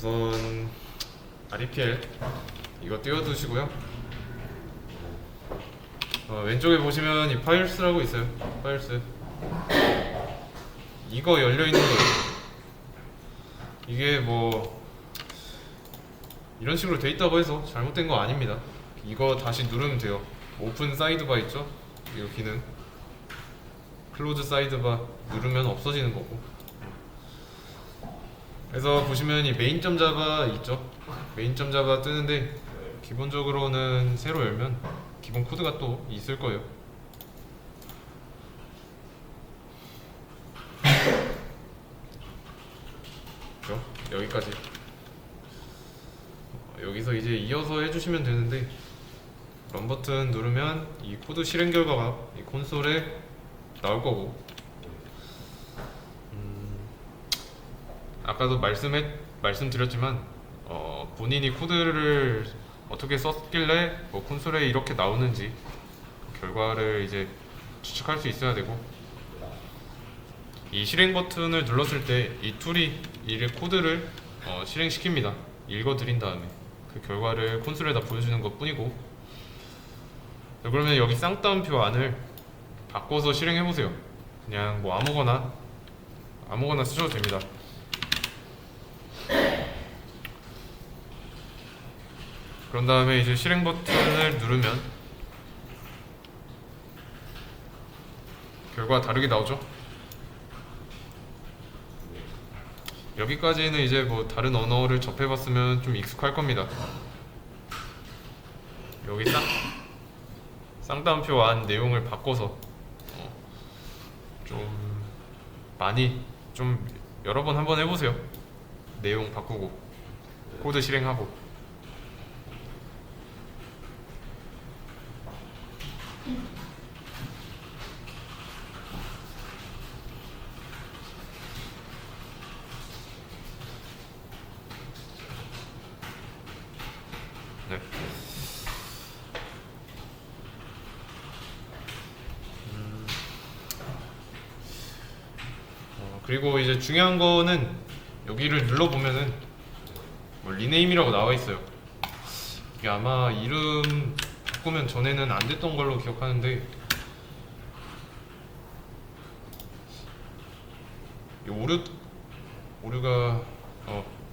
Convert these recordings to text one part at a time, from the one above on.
우선 REPL 이거 띄워두시고요. 왼쪽에 보시면 이 파일스라고 있어요. 파일스 이거 열려있는 거예요. 이게 뭐 이런 식으로 돼 있다고 해서 잘못된 거 아닙니다. 이거 다시 누르면 돼요. 오픈 사이드바 있죠? 이거 기능 클로즈 사이드바 누르면 없어지는 거고. 그래서 보시면 이 메인.자바 있죠? 메인.자바 뜨는데 기본적으로는 새로 열면 기본 코드가 또 있을 거예요. 그렇죠? 여기까지. 여기서 이제 이어서 해주시면 되는데 런 버튼 누르면 이 코드 실행 결과가 이 콘솔에 나올 거고, 아까도 말씀드렸지만 본인이 코드를 어떻게 썼길래 뭐 콘솔에 이렇게 나오는지 결과를 이제 추측할 수 있어야 되고, 이 실행 버튼을 눌렀을 때 이 툴이 이 코드를 실행시킵니다. 읽어드린 다음에 그 결과를 콘솔에다 보여주는 것 뿐이고, 그러면 여기 쌍따옴표 안을 바꿔서 실행해보세요. 그냥 뭐 아무거나 쓰셔도 됩니다. 그런 다음에 이제 실행 버튼을 누르면 결과가 다르게 나오죠. 여기까지는 이제 뭐 다른 언어를 접해봤으면 좀 익숙할 겁니다. 여기 쌍따옴표 안 내용을 바꿔서 좀 많이 좀 여러 번 한번 해보세요. 내용 바꾸고 코드 실행하고. 네. 그리고 이제 중요한 거는 여기를 눌러보면은 뭐 리네임이라고 나와 있어요. 이게 아마 이름 바꾸면 전에는 안 됐던 걸로 기억하는데, 이 오류가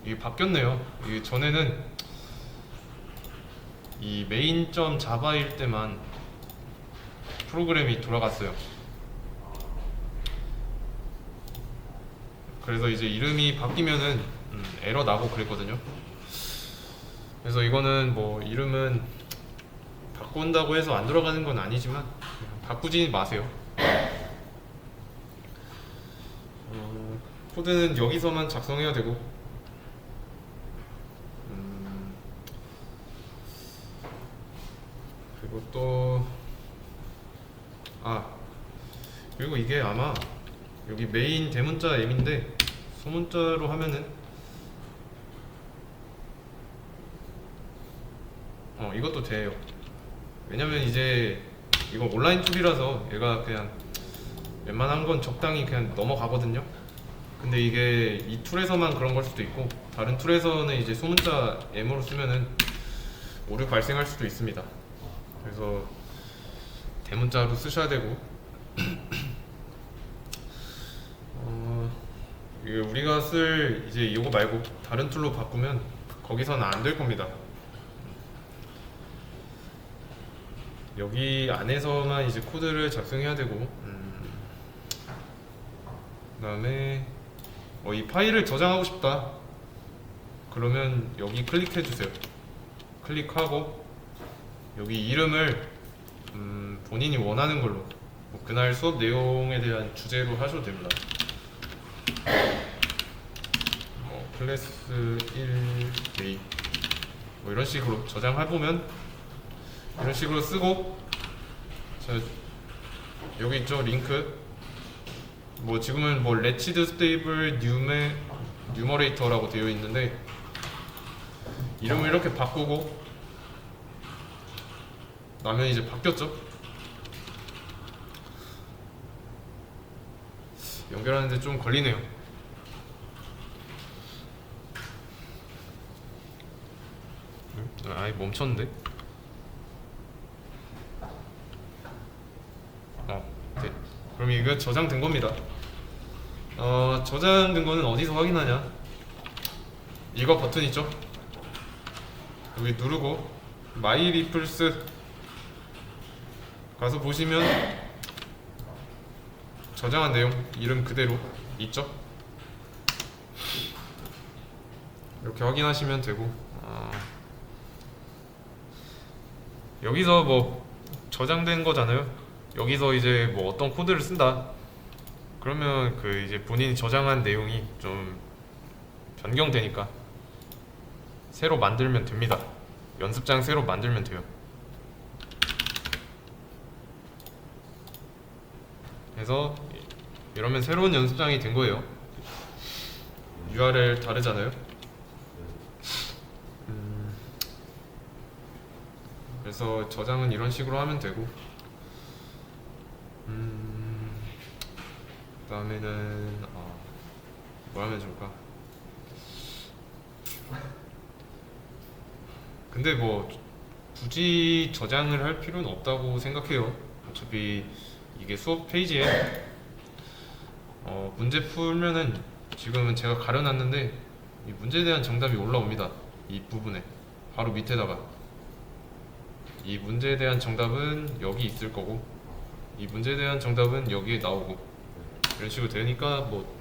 이게 바뀌었네요. 이게 전에는 이 main.java일 때만 프로그램이 돌아갔어요. 그래서 이제 이름이 바뀌면은 에러 나고 그랬거든요. 그래서 이거는 뭐 이름은 바꾼다고 해서 안 돌아가는 건 아니지만 바꾸지 마세요. 코드는 여기서만 작성해야 되고, 그리고 또 그리고 이게 아마 여기 메인 대문자 M인데 소문자로 하면은 이것도 돼요. 왜냐면 이제 이거 온라인 툴이라서 얘가 그냥 웬만한 건 적당히 그냥 넘어가거든요. 근데 이게 이 툴에서만 그런 걸 수도 있고, 다른 툴에서는 이제 소문자 M으로 쓰면은 오류 발생할 수도 있습니다. 그래서 대문자로 쓰셔야 되고, 이게 우리가 쓸 이제 이거 말고 다른 툴로 바꾸면 거기서는 안 될 겁니다. 여기 안에서만 이제 코드를 작성해야 되고, 그다음에 이 파일을 저장하고 싶다 그러면 여기 클릭해 주세요. 클릭하고 여기 이름을 본인이 원하는 걸로, 뭐 그날 수업 내용에 대한 주제로 하셔도 됩니다. 클래스 1A 뭐 이런 식으로 저장해보면 이런 식으로 쓰고, 자, 여기 있죠 링크, 뭐 지금은 뭐 레치드 스테이블 뉴머레이터라고 되어 있는데 이름을 이렇게 바꾸고 나면 이제 바뀌었죠. 연결하는데 좀 걸리네요. 아이 멈췄는데? 네. 그럼 이거 저장된 겁니다. 저장된 거는 어디서 확인하냐? 이거 버튼 있죠? 여기 누르고 마이 리플스 가서 보시면 저장한 내용 이름 그대로 있죠? 이렇게 확인하시면 되고, 여기서 뭐 저장된 거잖아요. 여기서 이제 뭐 어떤 코드를 쓴다 그러면 그 이제 본인이 저장한 내용이 좀 변경되니까 새로 만들면 됩니다. 연습장 새로 만들면 돼요. 그래서 이러면 새로운 연습장이 된 거예요. URL 다르잖아요. 그래서 저장은 이런 식으로 하면 되고, 그다음에는 뭐 하면 좋을까? 근데 뭐 굳이 저장을 할 필요는 없다고 생각해요. 어차피 이게 수업 페이지에 문제 풀면은 지금은 제가 가려놨는데 이 문제에 대한 정답이 올라옵니다. 이 부분에 바로 밑에다가 이 문제에 대한 정답은 여기 있을 거고 이 문제에 대한 정답은 여기에 나오고 이런 식으로 되니까 뭐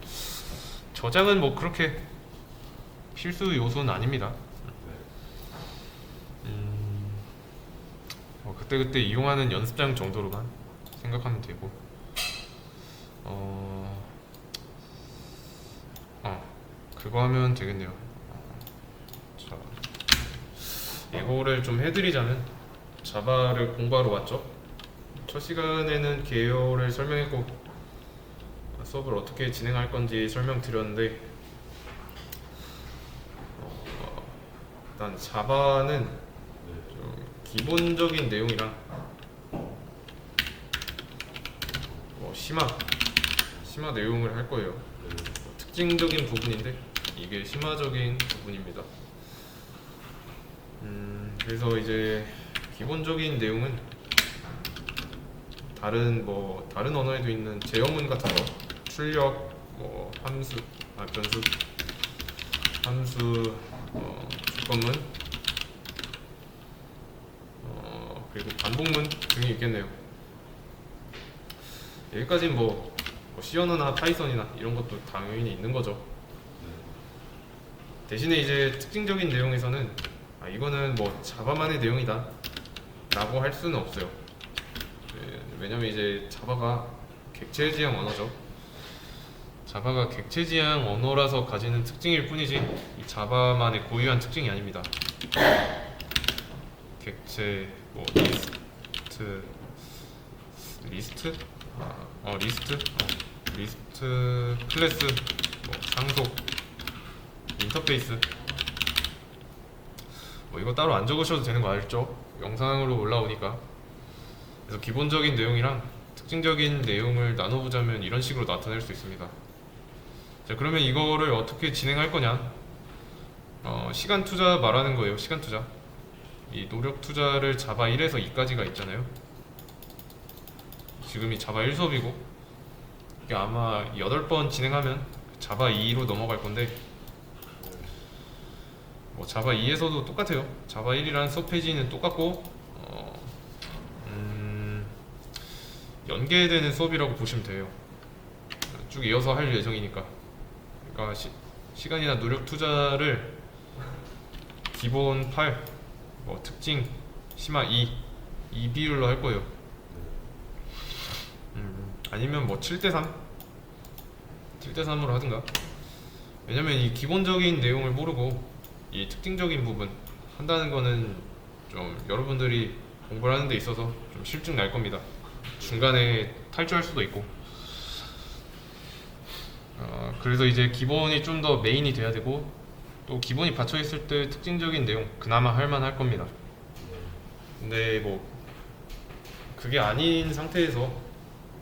저장은 뭐 그렇게 필수 요소는 아닙니다. 그때그때 이용하는 연습장 정도로만 생각하면 되고, 그거 하면 되겠네요. 자, 이거를 좀 해드리자면 자바를 공부하러 왔죠. 첫 시간에는 개요를 설명했고 수업을 어떻게 진행할 건지 설명드렸는데, 일단 자바는 좀 기본적인 내용이랑 뭐 심화 내용을 할 거예요. 특징적인 부분인데 이게 심화적인 부분입니다. 그래서 이제 기본적인 내용은 다른 언어에도 있는 제어문 같은 거, 출력, 뭐 함수, 변수, 함수, 조건문, 그리고 반복문 등이 있겠네요. 여기까지는 뭐 C 언어나 파이썬이나 이런 것도 당연히 있는 거죠. 대신에 이제 특징적인 내용에서는 이거는 뭐 자바만의 내용이다 라고 할 수는 없어요. 왜냐면 이제 자바가 객체 지향 언어죠. 자바가 객체 지향 언어라서 가지는 특징일 뿐이지 이 자바만의 고유한 특징이 아닙니다. 객체, 뭐 리스트, 클래스, 뭐 상속, 인터페이스, 뭐 이거 따로 안 적으셔도 되는 거 알죠? 영상으로 올라오니까. 그래서 기본적인 내용이랑 특징적인 내용을 나눠보자면 이런 식으로 나타낼 수 있습니다. 자, 그러면 이거를 어떻게 진행할 거냐? 시간 투자 말하는 거예요. 시간 투자. 이 노력 투자를 자바 1에서 2까지가 있잖아요. 지금이 자바 1 수업이고 이게 아마 8번 진행하면 자바 2로 넘어갈 건데, 뭐 자바 2에서도 똑같아요. 자바 1이라는 수업 페이지는 똑같고 연계되는 수업이라고 보시면 돼요. 쭉 이어서 할 예정이니까. 그러니까 시간이나 노력 투자를 기본 8, 뭐 특징, 심화 2, 이 비율로 할 거예요. 아니면 뭐 7대3, 7대3으로 하든가. 왜냐면 이 기본적인 내용을 모르고 이 특징적인 부분 한다는 거는 좀 여러분들이 공부를 하는 데 있어서 좀 실증 날 겁니다. 중간에 탈주할 수도 있고. 그래서 이제 기본이 좀 더 메인이 돼야 되고, 또 기본이 받쳐 있을 때 특징적인 내용 그나마 할만할 겁니다. 근데 뭐 그게 아닌 상태에서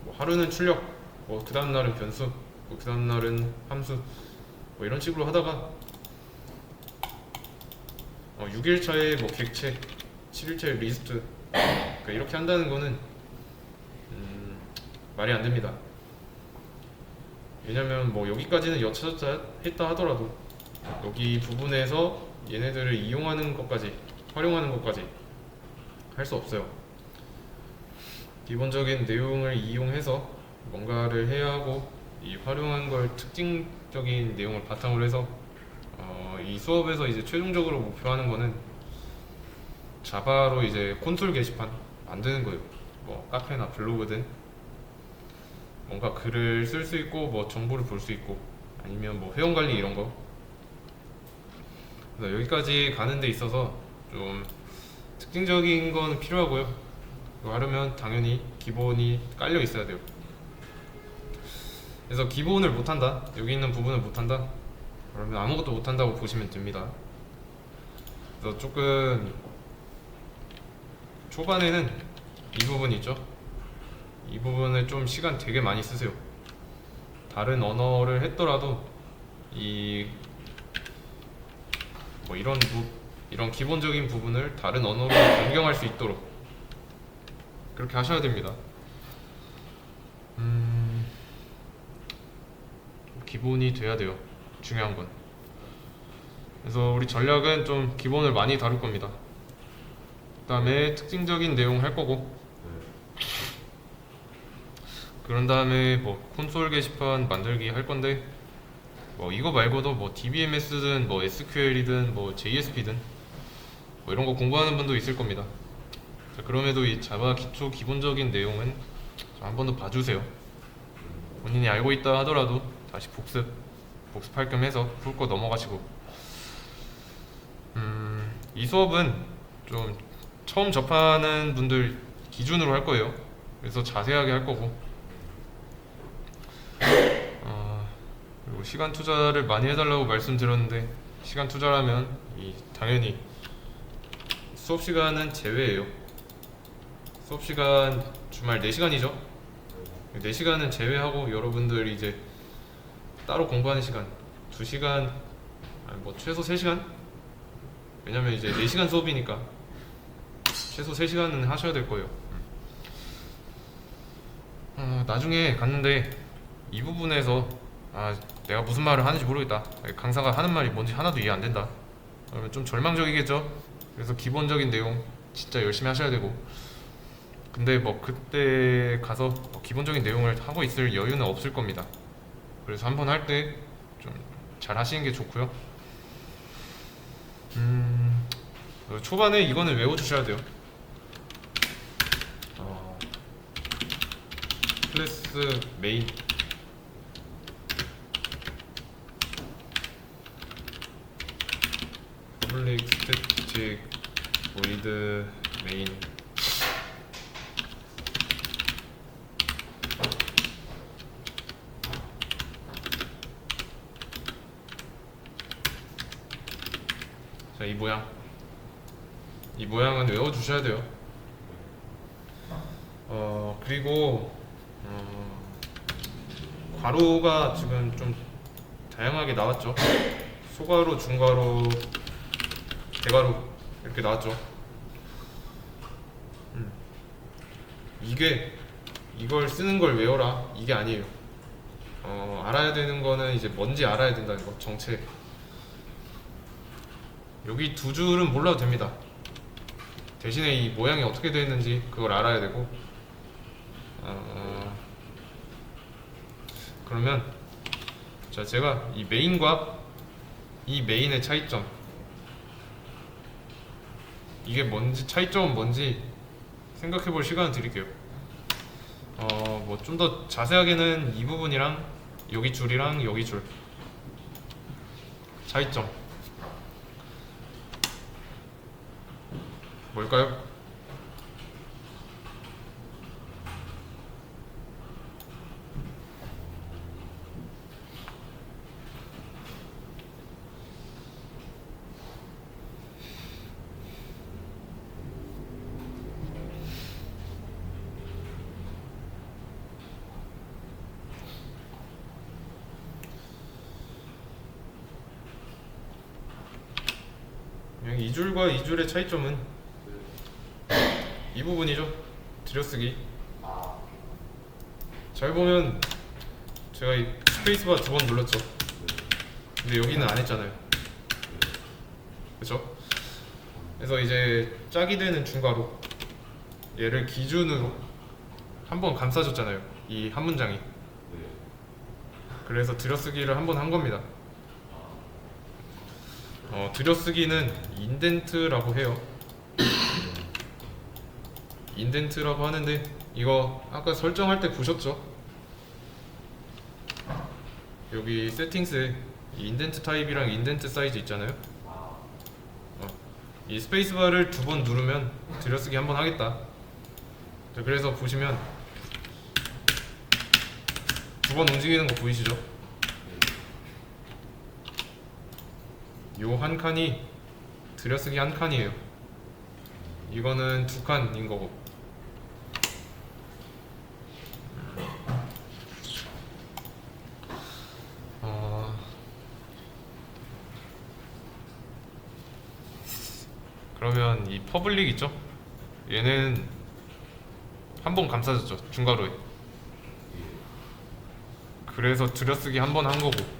뭐 하루는 출력, 뭐 그 다음 날은 변수, 뭐 그 다음 날은 함수, 뭐 이런 식으로 하다가 6일차에 뭐 객체, 7일차에 리스트, 그러니까 이렇게 한다는 거는 말이 안 됩니다. 왜냐면 뭐 여기까지는 여차저차 했다 하더라도 여기 부분에서 얘네들을 이용하는 것까지, 활용하는 것까지 할 수 없어요. 기본적인 내용을 이용해서 뭔가를 해야 하고, 이 활용한 걸 특징적인 내용을 바탕으로 해서 이 수업에서 이제 최종적으로 목표하는 거는 자바로 이제 콘솔 게시판 만드는 거예요. 뭐 카페나 블로그든 뭔가 글을 쓸 수 있고, 뭐 정보를 볼 수 있고, 아니면 뭐 회원 관리 이런 거. 그래서 여기까지 가는 데 있어서 좀 특징적인 건 필요하고요. 이거 하려면 당연히 기본이 깔려 있어야 돼요. 그래서 기본을 못한다, 여기 있는 부분을 못한다, 그러면 아무것도 못한다고 보시면 됩니다. 그래서 조금 초반에는 이 부분 있죠? 이 부분을 좀 시간 되게 많이 쓰세요. 다른 언어를 했더라도 이 뭐 이런 기본적인 부분을 다른 언어로 변경할 수 있도록 그렇게 하셔야 됩니다. 기본이 돼야 돼요. 중요한 건. 그래서 우리 전략은 좀 기본을 많이 다룰 겁니다. 그 다음에 특징적인 내용 할 거고, 그런 다음에 뭐 콘솔 게시판 만들기 할 건데, 뭐 이거 말고도 뭐 DBMS든 뭐 SQL이든 뭐 JSP든 뭐 이런 거 공부하는 분도 있을 겁니다. 자, 그럼에도 이 자바 기초 기본적인 내용은 한 번 더 봐주세요. 본인이 알고 있다 하더라도 다시 복습할 겸 해서 풀고 넘어가시고, 이 수업은 좀 처음 접하는 분들 기준으로 할 거예요. 그래서 자세하게 할 거고, 그리고 시간 투자를 많이 해달라고 말씀드렸는데, 시간 투자라면 당연히 수업 시간은 제외예요. 수업 시간 주말 4시간이죠. 4시간은 제외하고 여러분들이 이제 따로 공부하는 시간 2시간, 아니 뭐 최소 3시간? 왜냐면 이제 4시간 수업이니까 최소 3시간은 하셔야 될 거예요. 나중에 갔는데 이 부분에서 내가 무슨 말을 하는지 모르겠다, 강사가 하는 말이 뭔지 하나도 이해 안 된다, 그러면 좀 절망적이겠죠. 그래서 기본적인 내용 진짜 열심히 하셔야 되고, 근데 뭐 그때 가서 뭐 기본적인 내용을 하고 있을 여유는 없을 겁니다. 그래서 한번 할 때 좀 잘 하시는 게 좋고요. 초반에 이거는 외워주셔야 돼요. 클래스 메인, 퍼블릭 스태틱 보이드 메인, 자, 이 모양은 외워주셔야 돼요. 그리고 괄호가 지금 좀 다양하게 나왔죠. 소괄호, 중괄호, 대괄호 이렇게 나왔죠. 이걸 쓰는 걸 외워라, 이게 아니에요. 알아야 되는 거는 이제 뭔지 알아야 된다는 거, 정체. 여기 2줄은 몰라도 됩니다. 대신에 이 모양이 어떻게 되어 있는지 그걸 알아야 되고, 그러면 자, 제가 이 메인과 이 메인의 차이점, 이게 뭔지, 차이점은 뭔지 생각해 볼 시간을 드릴게요. 뭐 좀 더 자세하게는 이 부분이랑 여기 줄이랑 여기 줄 차이점 뭘까요? 그냥 2줄과 2줄의 차이점은 이 부분이죠. 들여쓰기. 잘 보면 제가 이 스페이스바 2번 눌렀죠. 근데 여기는 안 했잖아요. 그쵸? 그래서 이제 짝이 되는 중괄호 얘를 기준으로 한 번 감싸줬잖아요. 이 한 문장이. 그래서 들여쓰기를 한 번 한 겁니다. 들여쓰기는 인덴트라고 해요. 인덴트라고 하는데 이거 아까 설정할 때 보셨죠? 여기 세팅스에 인덴트 타입이랑 인덴트 사이즈 있잖아요. 이 스페이스바를 2번 누르면 들여쓰기 한 번 하겠다. 자, 그래서 보시면 2번 움직이는 거 보이시죠? 요 한 칸이 들여쓰기 한 칸이에요. 이거는 2칸인 거고. 그러면 이 퍼블릭 있죠? 얘는 한 번 감싸졌죠, 중괄호에. 그래서 들여쓰기 한 번 한 거고,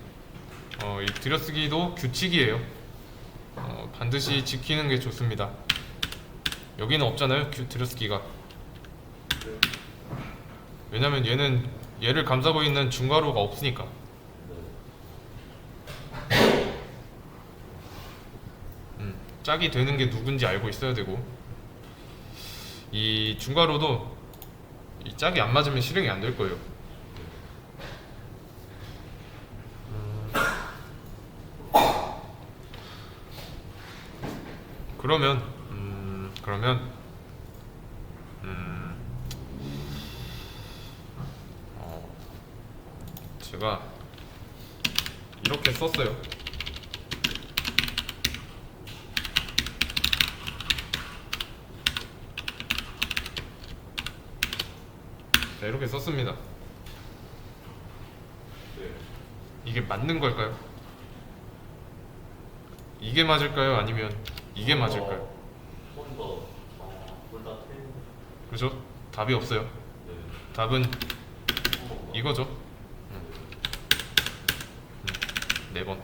이 들여쓰기도 규칙이에요. 반드시 지키는 게 좋습니다. 여기는 없잖아요, 들여쓰기가. 왜냐면 얘는 얘를 감싸고 있는 중괄호가 없으니까. 짝이 되는 게 누군지 알고 있어야 되고, 이 중괄호도 이 짝이 안 맞으면 실행이 안 될 거예요. 그러면 제가 이렇게 썼어요. 자, 이렇게 썼습니다. 이게 맞는 걸까요? 이게 맞을까요? 아니면 이게 맞을까요? 그죠? 답이 없어요. 답은 이거죠. 4번.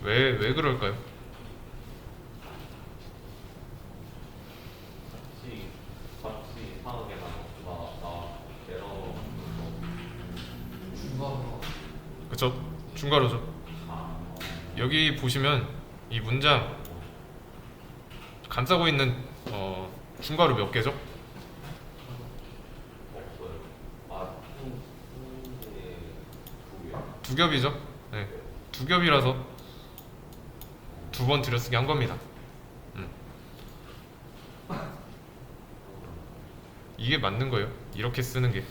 왜 그럴까요? 그쵸? 중괄호죠. 여기 보시면 이 문장 감싸고 있는 중괄호 몇 개죠? 두 겹이죠. 네, 두 겹이라서 2번 들여쓰기 한 겁니다. 이게 맞는 거예요. 이렇게 쓰는 게.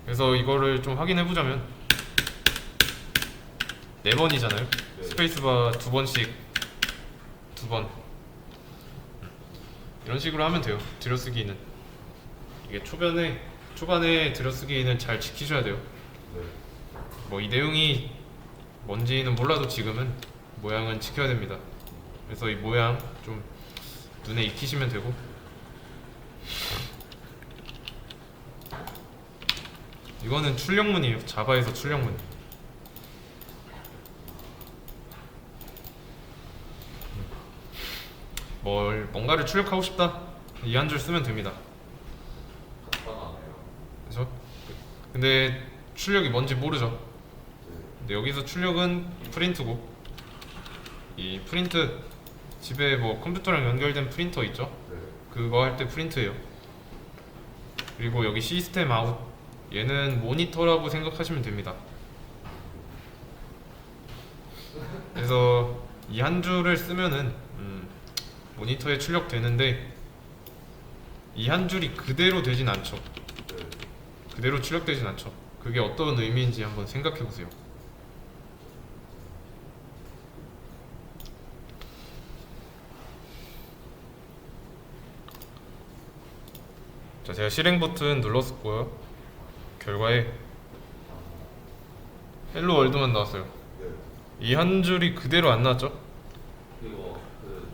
그래서 이거를 좀 확인해 보자면 4번이잖아요. 스페이스바 2번씩 2번. 이런 식으로 하면 돼요. 들여쓰기는 이게 초반에 들여쓰기는 잘 지키셔야 돼요. 뭐 이 내용이 뭔지는 몰라도 지금은 모양은 지켜야 됩니다. 그래서 이 모양 좀 눈에 익히시면 되고, 이거는 출력문이에요. 자바에서 출력문. 뭔가를 출력하고 싶다, 이 한 줄 쓰면 됩니다. 그렇죠? 근데 출력이 뭔지 모르죠. 근데 여기서 출력은 프린트고, 이 프린트 집에 뭐 컴퓨터랑 연결된 프린터 있죠? 그거 할 때 프린트예요. 그리고 여기 시스템 아웃, 얘는 모니터라고 생각하시면 됩니다. 그래서 이 한 줄을 쓰면은 모니터에 출력되는데, 이 한 줄이 그대로 되진 않죠. 그대로 출력되진 않죠. 그게 어떤 의미인지 한번 생각해 보세요. 자, 제가 실행 버튼 눌렀고요. 결과에 헬로 월드만 나왔어요. 이 한 줄이 그대로 안 나왔죠? 그리고 그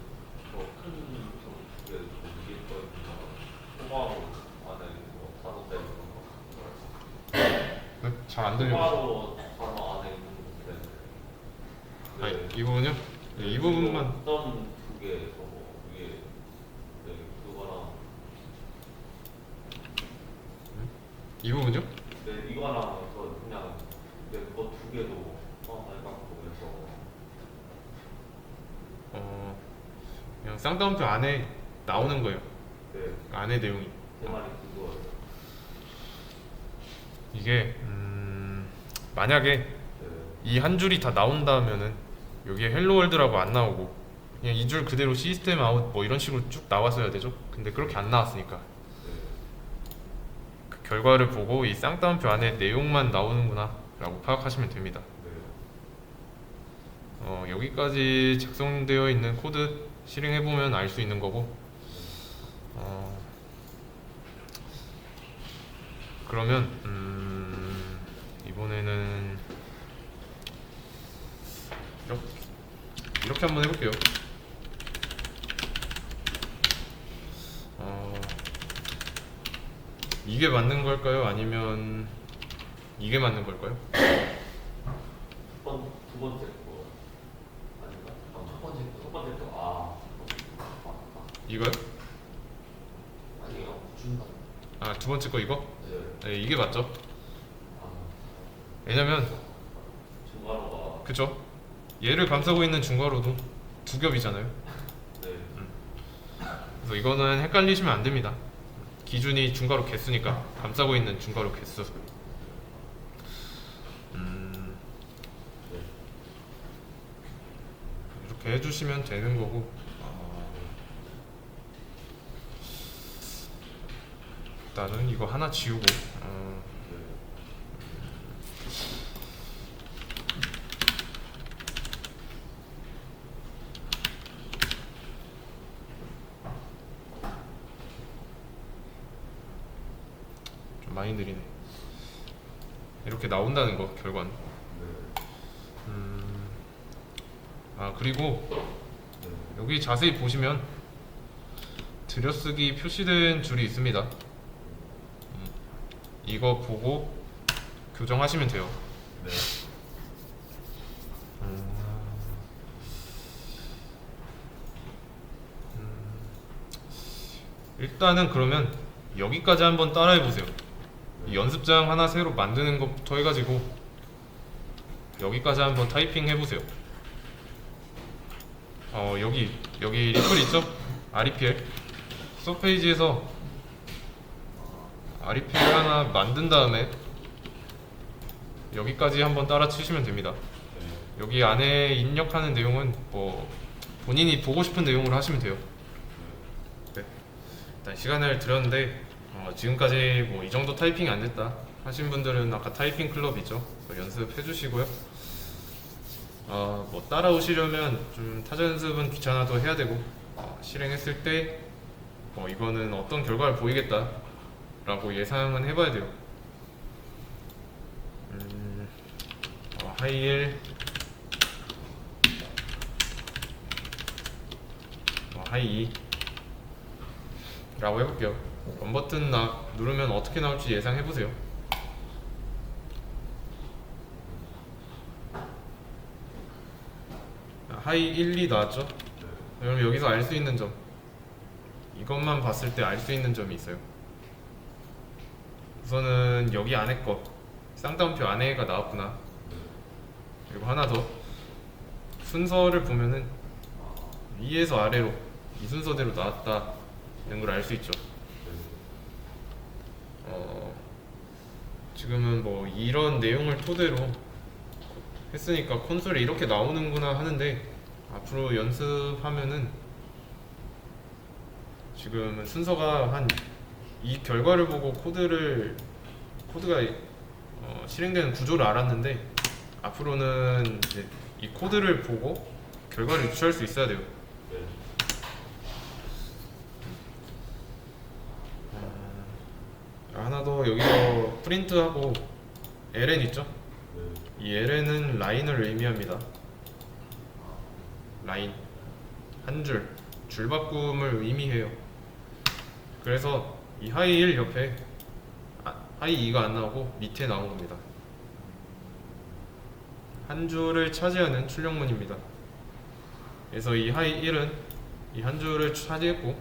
잘 안 들려. 바로 바로 안에 있는데. 아니 이 부분요? 네, 이 부분만 어떤 두개 저거 위에 네, 그거랑 이 부분요? 네, 이거랑 저 그냥 네, 그거 두 개도 밟았고 그래서 그냥 쌍따옴표 안에 나오는 거예요. 네, 안에 내용이 제 말이 그거예요. 이게 만약에 네, 이 한 줄이 다 나온다면은 여기에 헬로월드라고 안 나오고 그냥 이 줄 그대로 시스템 아웃 뭐 이런 식으로 쭉 나왔어야 되죠. 근데 그렇게 안 나왔으니까 네, 그 결과를 보고 이 쌍따옴표 안에 내용만 나오는구나 라고 파악하시면 됩니다. 네. 여기까지 작성되어 있는 코드 실행해보면 알 수 있는 거고 그러면 이번에는 이렇게 한번 해볼게요. 이게 맞는 걸까요? 아니면 이게 맞는 걸까요? 두 번째 거 아닌가? 첫 번째 거. 첫 번째 거. 이거요? 아니에요. 중간. 아, 두 번째 거 이거? 네. 네, 이게 맞죠. 아, 왜냐면 중괄호가 그쵸? 얘를 감싸고 있는 중괄호도 두 겹이잖아요. 네. 그래서 이거는 헷갈리시면 안 됩니다. 기준이 중괄호 개수니까 감싸고 있는 중괄호 개수. 네. 이렇게 해주시면 되는 거고. 일단은 이거 하나 지우고. 좀 많이 느리네. 이렇게 나온다는 거 결과는. 그리고 여기 자세히 보시면 들여쓰기 표시된 줄이 있습니다. 이거 보고 교정하시면 돼요. 네. 일단은 그러면 여기까지 한번 따라해 보세요. 이 연습장 하나 새로 만드는 것부터 해가지고 여기까지 한번 타이핑 해보세요. 여기 리플 있죠? REPL 수업 페이지에서 REPL 하나 만든 다음에 여기까지 한번 따라 치시면 됩니다. 여기 안에 입력하는 내용은 뭐 본인이 보고 싶은 내용으로 하시면 돼요. 네. 일단 시간을 드렸는데 지금까지 뭐 이 정도 타이핑이 안 됐다 하신 분들은 아까 타이핑 클럽 있죠? 연습해 주시고요. 뭐 따라오시려면 좀 타자 연습은 귀찮아도 해야 되고 실행했을 때 이거는 어떤 결과를 보이겠다 라고 예상은 해봐야 돼요. 하이 1 하이 2 라고 해볼게요. 원 버튼 누르면 어떻게 나올지 예상해보세요. 하이 1, 2 나왔죠? 그럼 여기서 알 수 있는 점, 이것만 봤을 때 알 수 있는 점이 있어요. 우선은 여기 안에 거 쌍따옴표 안에가 나왔구나. 그리고 하나 더, 순서를 보면은 위에서 아래로 이 순서대로 나왔다 이런 걸 알 수 있죠. 지금은 뭐 이런 내용을 토대로 했으니까 콘솔에 이렇게 나오는구나 하는데, 앞으로 연습하면은 지금은 순서가 한 이 결과를 보고 코드가 실행되는 구조를 알았는데, 앞으로는 이제 이 코드를 보고 결과를 유추할 수 있어야 돼요. 하나 더, 여기서 프린트하고 ln 있죠? 이 ln은 라인을 의미합니다. 라인, 한 줄, 줄바꿈을 의미해요. 그래서 이 하이 1 옆에 하이 2가 안 나오고 밑에 나온 겁니다. 한 줄을 차지하는 출력문입니다. 그래서 이 하이 1은 이 한 줄을 차지했고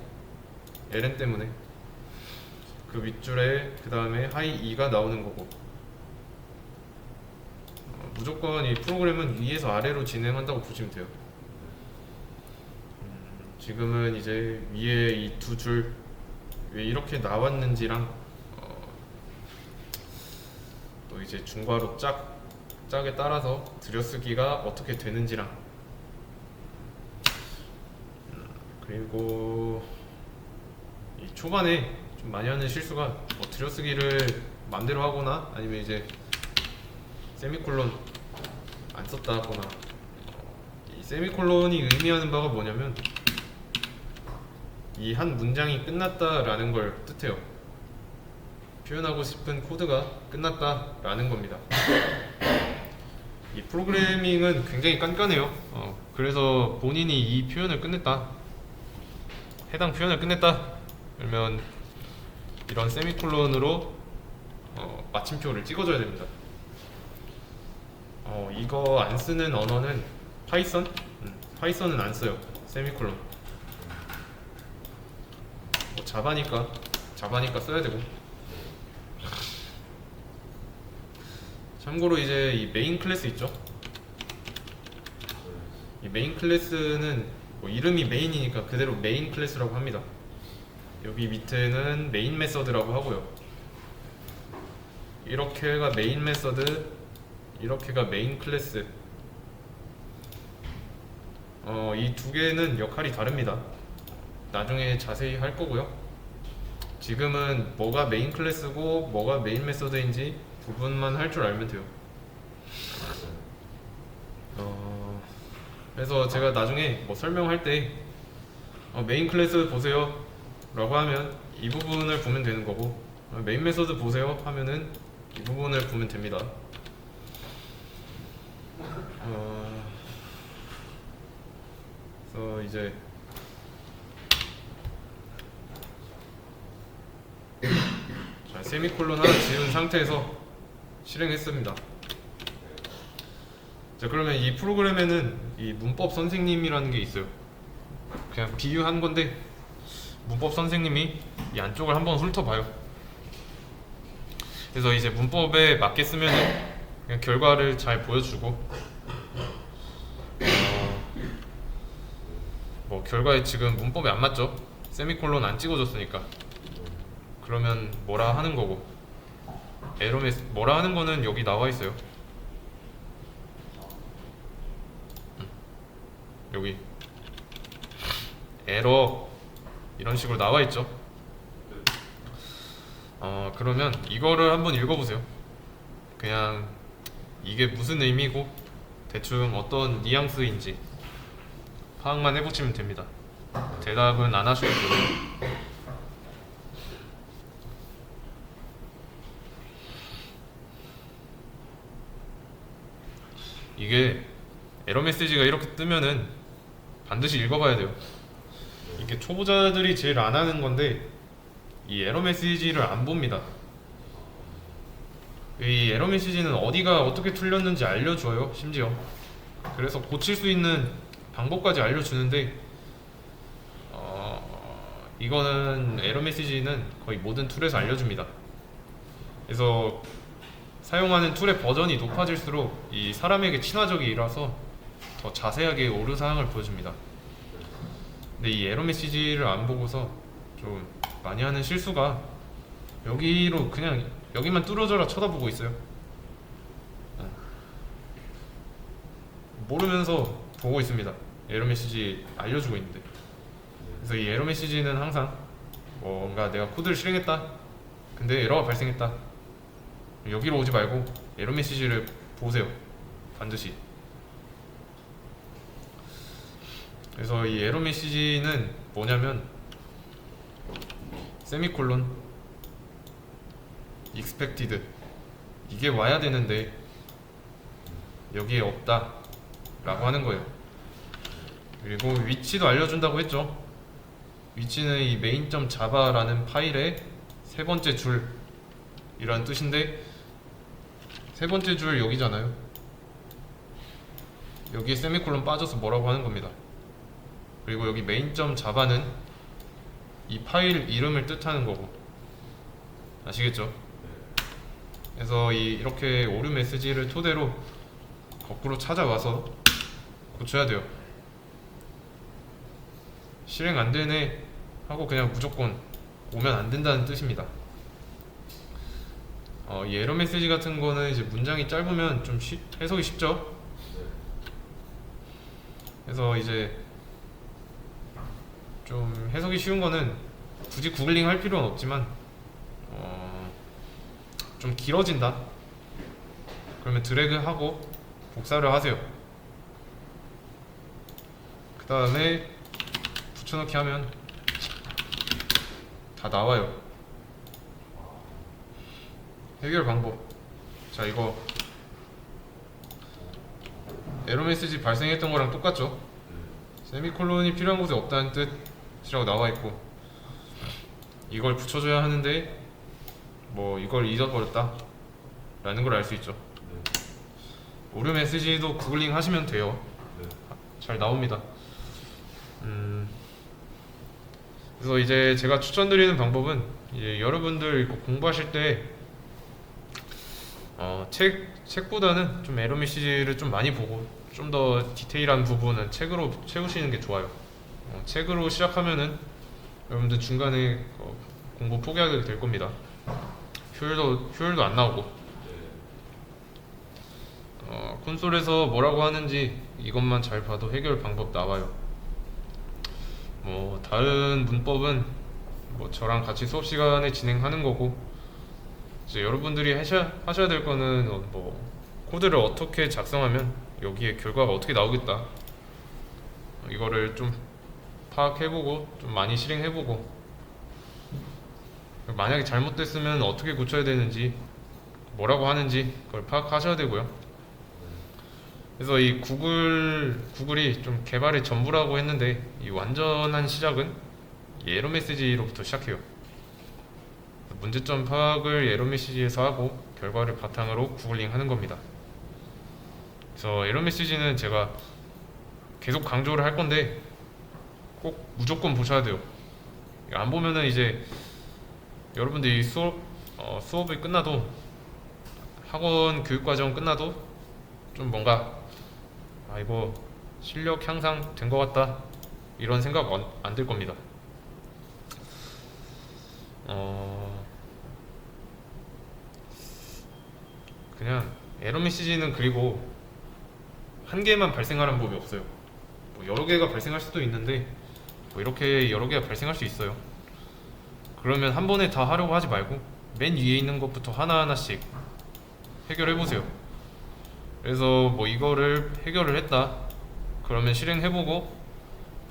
ln 때문에 그 윗줄에 그 다음에 하이 2가 나오는 거고, 무조건 이 프로그램은 위에서 아래로 진행한다고 보시면 돼요. 지금은 이제 위에 이 두 줄 왜 이렇게 나왔는지랑 또 이제 중괄호 짝에 따라서 들여쓰기가 어떻게 되는지랑 그리고 이 초반에 좀 많이 하는 실수가 뭐 들여쓰기를 맘대로 하거나 아니면 이제 세미콜론 안 썼다 하거나, 이 세미콜론이 의미하는 바가 뭐냐면 이 한 문장이 끝났다라는 걸 뜻해요. 표현하고 싶은 코드가 끝났다라는 겁니다. 이 프로그래밍은 굉장히 깐깐해요. 그래서 본인이 이 표현을 끝냈다, 해당 표현을 끝냈다 그러면 이런 세미콜론으로 마침표를 찍어줘야 됩니다. 이거 안 쓰는 언어는 파이썬? 파이썬은 안 써요. 세미콜론. 뭐 자바니까 써야 되고. 참고로 이제 이 메인 클래스 있죠? 이 메인 클래스는 뭐 이름이 메인이니까 그대로 메인 클래스라고 합니다. 여기 밑에는 메인 메서드라고 하고요. 이렇게가 메인 메서드, 이렇게가 메인 클래스. 이 두 개는 역할이 다릅니다. 나중에 자세히 할 거고요. 지금은 뭐가 메인 클래스고 뭐가 메인 메서드인지 부분만 할 줄 알면 돼요. 그래서 제가 나중에 뭐 설명할 때 메인 클래스 보세요 라고 하면 이 부분을 보면 되는 거고, 메인 메서드 보세요 하면은 이 부분을 보면 됩니다. 그래서 이제 자, 세미콜론 하나 지운 상태에서 실행했습니다. 자, 그러면 이 프로그램에는 이 문법 선생님이라는 게 있어요. 그냥 비유한 건데 문법 선생님이 이 안쪽을 한번 훑어봐요. 그래서 이제 문법에 맞게 쓰면 그냥 결과를 잘 보여주고, 뭐 결과에 지금 문법에 안 맞죠? 세미콜론 안 찍어줬으니까. 그러면 뭐라 하는 거고, 뭐라 하는 거는 여기 나와 있어요. 여기 에러 이런 식으로 나와 있죠. 그러면 이거를 한번 읽어보세요. 그냥 이게 무슨 의미고 대충 어떤 뉘앙스인지 파악만 해보시면 됩니다. 대답은 안 하셔도 돼요. 이게 에러 메시지가 이렇게 뜨면은 반드시 읽어봐야 돼요. 이게 초보자들이 제일 안 하는 건데 이 에러 메시지를 안 봅니다. 이 에러 메시지는 어디가 어떻게 틀렸는지 알려줘요. 심지어 그래서 고칠 수 있는 방법까지 알려주는데, 이거는 에러 메시지는 거의 모든 툴에서 알려줍니다. 그래서 사용하는 툴의 버전이 높아질수록 이 사람에게 친화적이라서 더 자세하게 오류 사항을 보여줍니다. 근데 이 에러 메시지를 안 보고서 좀 많이 하는 실수가 여기로 그냥 여기만 뚫어져라 쳐다보고 있어요. 모르면서 보고 있습니다. 에러 메시지 알려주고 있는데. 그래서 이 에러 메시지는 항상 뭔가 내가 코드를 실행했다, 근데 에러가 발생했다, 여기로 오지 말고 에러 메시지를 보세요. 반드시. 그래서 이 에러 메시지는 뭐냐면 세미콜론 expected 이게 와야 되는데 여기에 없다 라고 하는 거예요. 그리고 위치도 알려준다고 했죠. 위치는 이 main.java라는 파일의 세 번째 줄이라는 뜻인데, 세 번째 줄 여기잖아요. 여기에 세미콜론 빠져서 뭐라고 하는 겁니다. 그리고 여기 메인.자바는 이 파일 이름을 뜻하는 거고, 아시겠죠? 그래서 이렇게 오류 메시지를 토대로 거꾸로 찾아와서 고쳐야 돼요. 실행 안 되네 하고 그냥 무조건 오면 안 된다는 뜻입니다. 이 에러 메시지 같은 거는 이제 문장이 짧으면 좀 해석이 쉽죠? 그래서 이제 좀 해석이 쉬운 거는 굳이 구글링 할 필요는 없지만 좀 길어진다 그러면 드래그하고 복사를 하세요. 그 다음에 붙여넣기 하면 다 나와요. 해결 방법. 자, 이거 에러 메시지 발생했던 거랑 똑같죠? 세미콜론이 필요한 곳에 없다는 뜻이라고 나와 있고, 이걸 붙여줘야 하는데 뭐 이걸 잊어버렸다 라는 걸 알 수 있죠. 오류 메시지도 구글링 하시면 돼요. 잘 나옵니다. 그래서 이제 제가 추천드리는 방법은 이제 여러분들 이거 공부하실 때 책보다는 좀 에러 메시지를 좀 많이 보고 좀 더 디테일한 부분은 책으로 채우시는 게 좋아요. 책으로 시작하면은 여러분들 중간에 공부 포기하게 될 겁니다. 효율도 안 나오고. 콘솔에서 뭐라고 하는지 이것만 잘 봐도 해결 방법 나와요. 뭐 다른 문법은 뭐 저랑 같이 수업 시간에 진행하는 거고, 이제 여러분들이 하셔야 될 거는 뭐 코드를 어떻게 작성하면 여기에 결과가 어떻게 나오겠다, 이거를 좀 파악해보고 좀 많이 실행해보고, 만약에 잘못됐으면 어떻게 고쳐야 되는지 뭐라고 하는지 그걸 파악하셔야 되고요. 그래서 이 구글이 좀 개발의 전부라고 했는데, 이 완전한 시작은 이 에러 메시지로부터 시작해요. 문제점 파악을 에러 메시지에서 하고 결과를 바탕으로 구글링 하는 겁니다. 그래서 에러 메시지는 제가 계속 강조를 할 건데 꼭 무조건 보셔야 돼요. 안 보면은 이제 여러분들이 수업이 끝나도, 학원 교육과정 끝나도 좀 뭔가 이거 실력 향상 된 것 같다 이런 생각 안 들 겁니다. 그냥 에러 메시지는 그리고 한 개만 발생하는 법이 없어요. 뭐 여러 개가 발생할 수도 있는데 뭐 이렇게 여러 개가 발생할 수 있어요. 그러면 한 번에 다 하려고 하지 말고 맨 위에 있는 것부터 하나하나씩 해결해 보세요. 그래서 뭐 이거를 해결을 했다 그러면 실행해보고,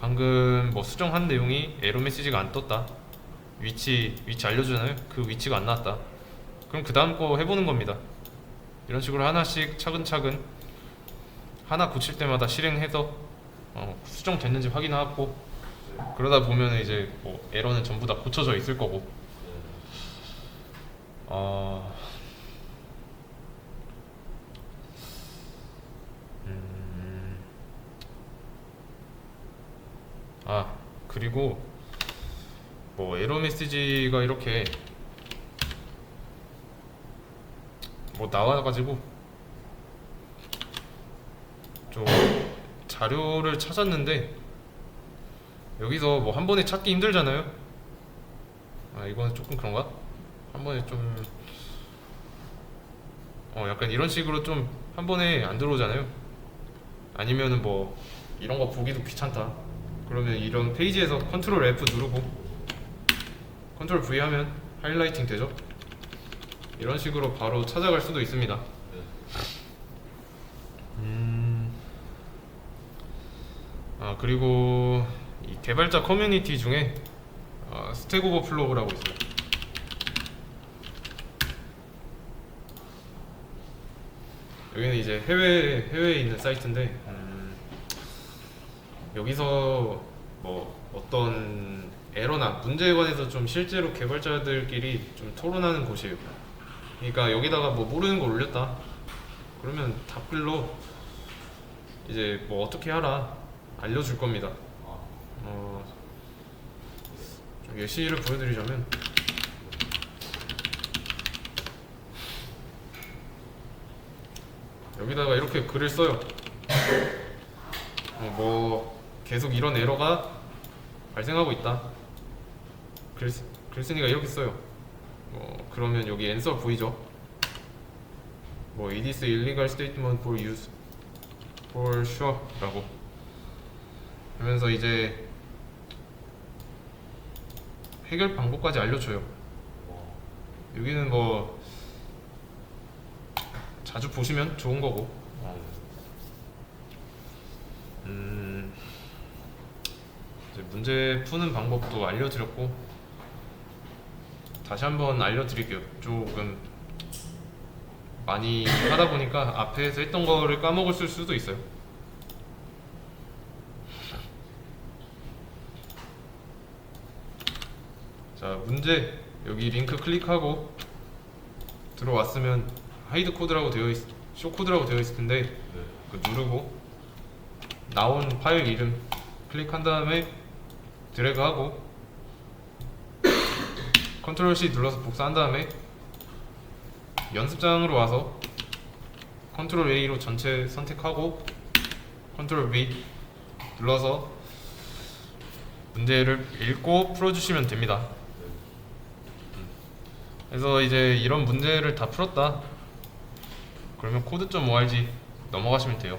방금 뭐 수정한 내용이 에러 메시지가 안 떴다, 위치 알려주잖아요. 그 위치가 안 나왔다, 그럼 그 다음 거 해보는 겁니다. 이런 식으로 하나씩 차근차근 하나 고칠 때마다 실행해서 수정됐는지 확인하고, 그러다 보면 이제 뭐 에러는 전부 다 고쳐져 있을 거고. 그리고 뭐 에러 메시지가 이렇게 뭐 나와가지고 좀 자료를 찾았는데, 여기서 뭐 한 번에 찾기 힘들잖아요. 이거는 조금 그런가? 한 번에 좀 약간 이런 식으로 좀 한 번에 안 들어오잖아요. 아니면은 뭐 이런 거 보기도 귀찮다 그러면 이런 페이지에서 컨트롤 F 누르고 컨트롤 V 하면 하이라이팅 되죠. 이런 식으로 바로 찾아갈 수도 있습니다. 그리고 이 개발자 커뮤니티 중에 스택 오버플로우라고 있어요. 여기는 이제 해외에 있는 사이트인데, 여기서 뭐 어떤 에러나 문제에 관해서 좀 실제로 개발자들끼리 좀 토론하는 곳이에요. 그러니까 여기다가 뭐 모르는 거 올렸다 그러면 답글로 이제 뭐 어떻게 하라 알려줄 겁니다. 아, 좀 예시를 보여드리자면 여기다가 이렇게 글을 써요. 뭐 계속 이런 에러가 발생하고 있다. 글쓴이가 이렇게 써요. 그러면 여기 answer 보이죠? 뭐 it is illegal statement for use for sure 라고 하면서 이제 해결 방법까지 알려줘요. 여기는 뭐 자주 보시면 좋은 거고. 이제 문제 푸는 방법도 알려드렸고 다시 한번 알려드릴게요. 조금 많이 하다 보니까 앞에서 했던 거를 까먹을 수도 있어요. 자, 문제 여기 링크 클릭하고 들어왔으면 하이드 코드라고 쇼 코드라고 되어 있을 텐데 네. 그 누르고 나온 파일 이름 클릭한 다음에 드래그하고 컨트롤 C 눌러서 복사한 다음에 연습장으로 와서 컨트롤 A로 전체 선택하고 컨트롤 V 눌러서 문제를 읽고 풀어주시면 됩니다. 그래서 이제 이런 문제를 다 풀었다 그러면 code.org 넘어가시면 돼요.